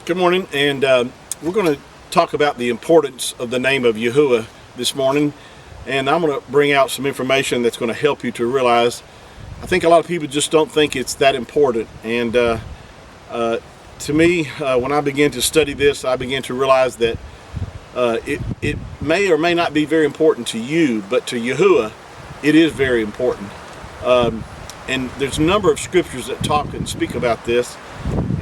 Good morning, and we're going to talk about the importance of the name of Yahuah this morning, and I'm going to bring out some information that's going to help you to realize. I think a lot of people just don't think it's that important, and to me, when I began to study this, I began to realize that it may or may not be very important to you, but to Yahuah, it is very important. And there's a number of scriptures that talk and speak about this.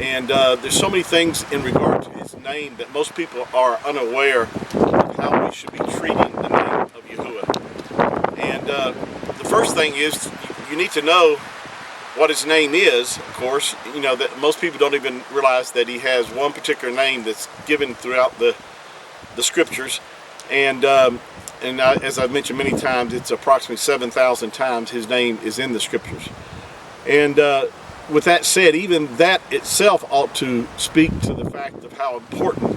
And there's so many things in regard to his name that most people are unaware of how we should be treating the name of Yahuah. And the first thing is you need to know what his name is. Of course, you know that most people don't even realize that he has one particular name that's given throughout the scriptures. And as I've mentioned many times, it's approximately 7,000 times his name is in the scriptures. And with that said, even that itself ought to speak to the fact of how important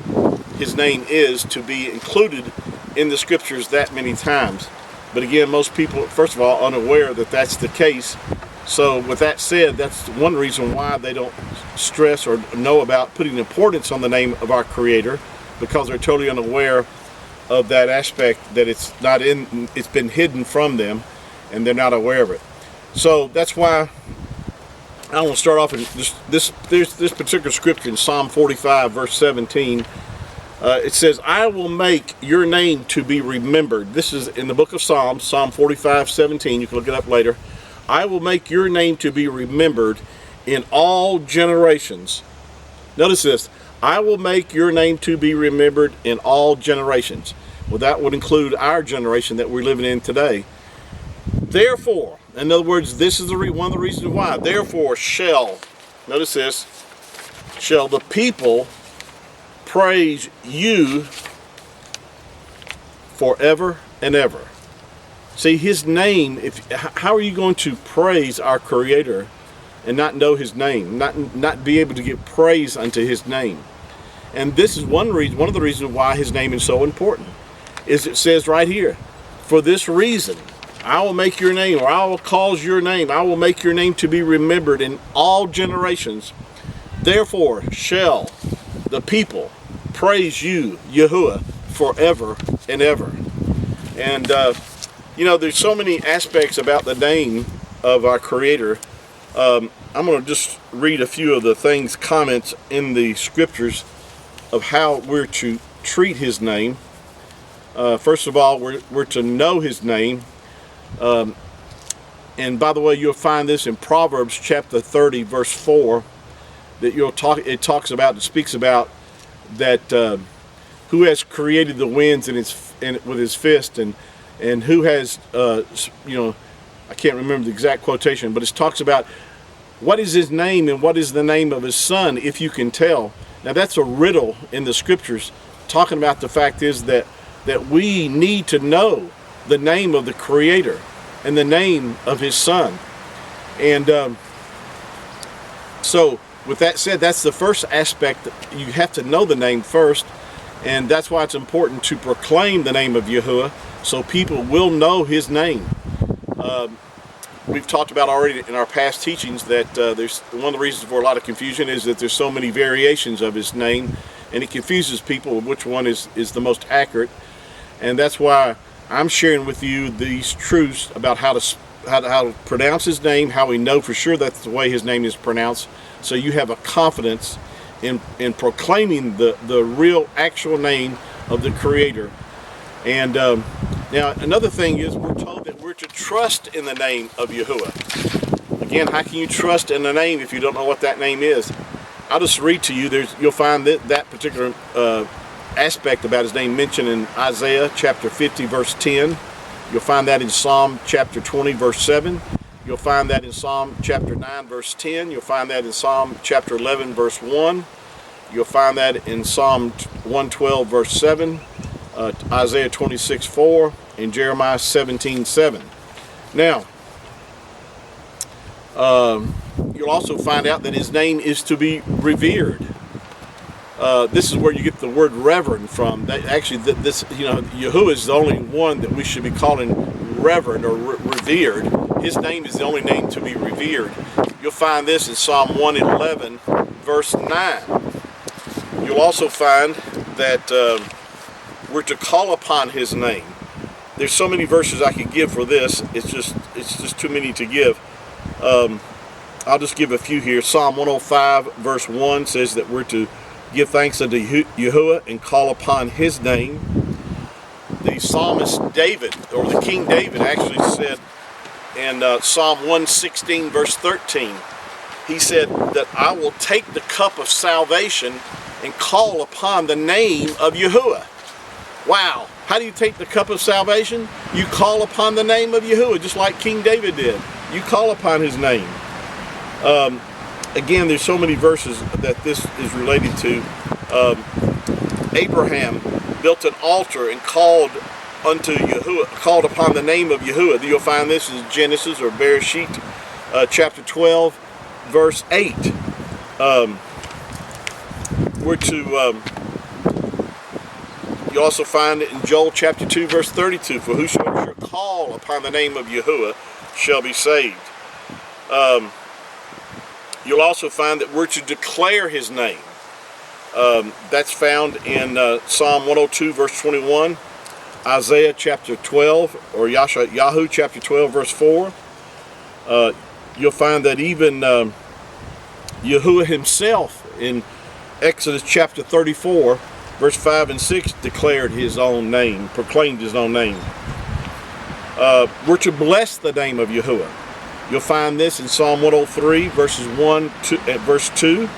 his name is to be included in the scriptures that many times. But again, most people, first of all, unaware that that's the case. So with that said, that's one reason why they don't stress or know about putting importance on the name of our Creator, because they're totally unaware of that aspect, that it's been hidden from them and they're not aware of it. So that's why I want to start off in this particular scripture in Psalm 45 verse 17. It says, I will make your name to be remembered. This is in the book of Psalms, Psalm 45, 17. You can look it up later. I will make your name to be remembered in all generations. Notice this. I will make your name to be remembered in all generations. Well, that would include our generation that we're living in today. Therefore, in other words, this is one of the reasons why. Therefore notice this, shall the people praise you forever and ever. See, his name, how are you going to praise our Creator and not know his name, not be able to give praise unto his name? And this is one of the reasons why his name is so important. Is it says right here, for this reason, I will make your name, or I will cause your name, I will make your name to be remembered in all generations. Therefore shall the people praise you, Yahuah, forever and ever. And, there's so many aspects about the name of our Creator. I'm going to just read a few of the comments in the scriptures of how we're to treat his name. First of all, we're to know his name. And by the way, you'll find this in Proverbs chapter 30 verse 4, that it speaks about that who has created the winds with his fist, and who has I can't remember the exact quotation, but it talks about what is his name and what is the name of his son, if you can tell. Now that's a riddle in the scriptures, talking about the fact is that we need to know the name of the Creator and the name of his son. And so with that said, that's the first aspect. You have to know the name first, and that's why it's important to proclaim the name of Yahuah, so people will know his name. We've talked about already in our past teachings that there's one of the reasons for a lot of confusion is that there's so many variations of his name, and it confuses people which one is the most accurate. And that's why I'm sharing with you these truths about how to pronounce his name, how we know for sure that's the way his name is pronounced, so you have a confidence in proclaiming the real actual name of the Creator. And now another thing is, we're told that we're to trust in the name of Yahuah. Again, how can you trust in the name if you don't know what that name is? I'll just read to you. You'll find that particular aspect about his name mentioned in Isaiah chapter 50 verse 10. You'll find that in Psalm chapter 20 verse 7. You'll find that in Psalm chapter 9 verse 10. You'll find that in Psalm chapter 11 verse 1. You'll find that in Psalm 112 verse 7, Isaiah 26 4, and Jeremiah 17 7. Now, you'll also find out that his name is to be revered. This is where you get the word reverend from. Yahuah is the only one that we should be calling reverend or revered. His name is the only name to be revered. You'll find this in Psalm 111, verse 9. You'll also find that we're to call upon his name. There's so many verses I could give for this. It's just too many to give. I'll just give a few here. Psalm 105 verse 1 says that we're to give thanks unto Yahuah and call upon his name. The psalmist David, or the King David, actually said in Psalm 116 verse 13, he said that I will take the cup of salvation and call upon the name of Yahuah. Wow. How do you take the cup of salvation? You call upon the name of Yahuah, just like King David did. You call upon his name. Again, there's so many verses that this is related to. Abraham built an altar and called unto Yahuah, called upon the name of Yahuah. You'll find this in Genesis or Bereshit, chapter 12, verse 8. You also find it in Joel chapter 2, verse 32. For whosoever shall call upon the name of Yahuah shall be saved. You'll also find that we're to declare his name. That's found in Psalm 102, verse 21, Isaiah chapter 12, or Yahuah chapter 12, verse 4. You'll find that even Yahuah himself in Exodus chapter 34, verse 5 and 6 declared his own name, proclaimed his own name. We're to bless the name of Yahuah. You'll find this in Psalm 103, verses 1 to verse 2.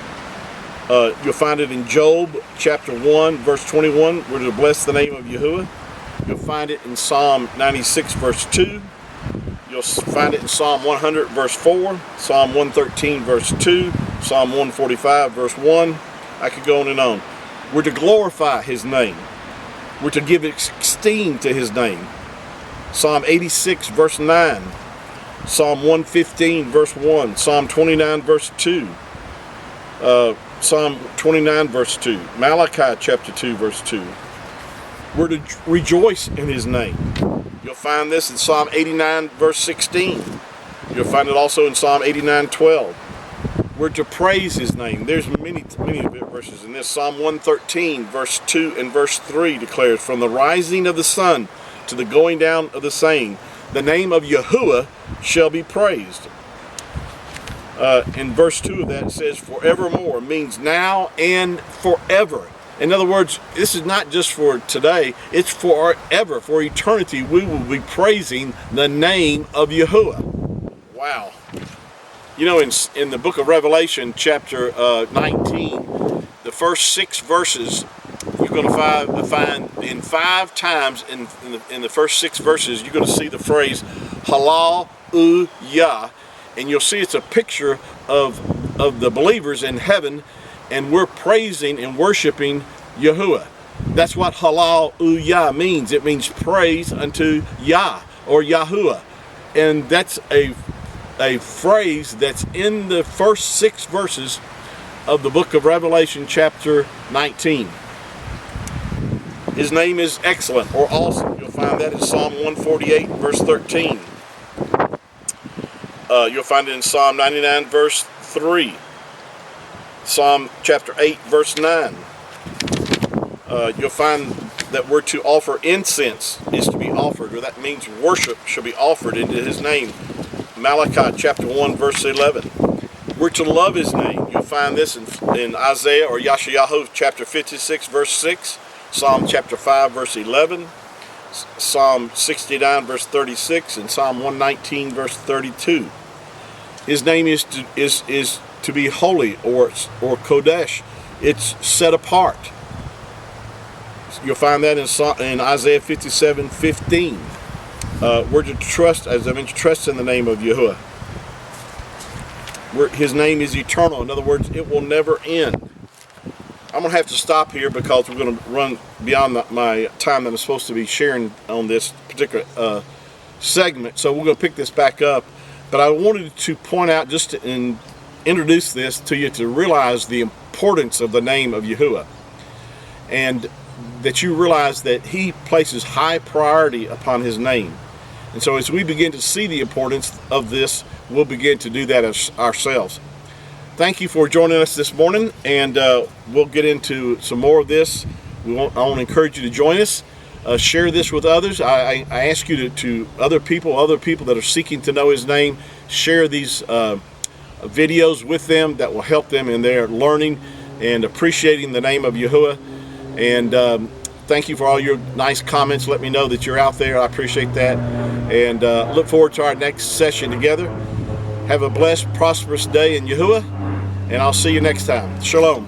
You'll find it in Job chapter 1, verse 21. We're to bless the name of Yahuah. You'll find it in Psalm 96, verse 2. You'll find it in Psalm 100, verse 4. Psalm 113, verse 2. Psalm 145, verse 1. I could go on and on. We're to glorify his name. We're to give esteem to his name. Psalm 86, verse 9. Psalm 115, verse 1. Psalm 29, verse 2. Psalm 29, verse 2. Malachi chapter 2, verse 2. We're to rejoice in his name. You'll find this in Psalm 89, verse 16. You'll find it also in Psalm 89, 12. We're to praise his name. There's many verses in this. Psalm 113, verse 2 and verse 3 declares, from the rising of the sun to the going down of the same, the name of Yahuah shall be praised. In verse 2 of that it says, forevermore, means now and forever. In other words, this is not just for today, it's forever, for eternity. We will be praising the name of Yahuah. Wow. You know, in the book of Revelation, chapter 19, the first 6 verses, you're going to find in 5 times in the first 6 verses, you're going to see the phrase Hallelujah, and you'll see it's a picture of the believers in heaven, and we're praising and worshiping Yahuah. That's what Hallelujah means. It means praise unto Yah, or Yahuah, and that's a phrase that's in the first 6 verses of the book of Revelation chapter 19. His name is excellent or awesome. You'll find that in Psalm 148 verse 13. You'll find it in Psalm 99 verse 3. Psalm chapter 8 verse 9. You'll find that we're to offer incense is to be offered, or that means worship shall be offered into his name. Malachi chapter 1 verse 11. We're to love his name. You'll find this in Isaiah or Yahuah chapter 56 verse 6, Psalm chapter 5 verse 11, Psalm 69 verse 36, and Psalm 119 verse 32. His name is to be holy or Kodesh. It's set apart. You'll find that in Isaiah 57:15. We're to trust, as I mentioned, trust in the name of Yahuah. His name is eternal. In other words, it will never end. I'm going to have to stop here because we're going to run beyond my time that I'm supposed to be sharing on this particular segment. So we're going to pick this back up. But I wanted to point out, just to introduce this to you, to realize the importance of the name of Yahuah. And that you realize that he places high priority upon his name. And so as we begin to see the importance of this, we'll begin to do that ourselves. thank you for joining us this morning, and we'll get into some more of this. I want to encourage you to join us. Share this with others. I ask you to other people that are seeking to know His name, share these videos with them that will help them in their learning and appreciating the name of Yahuah. And thank you for all your nice comments. Let me know that you're out there. I appreciate that. And look forward to our next session together. Have a blessed, prosperous day in Yahuah, and I'll see you next time. Shalom.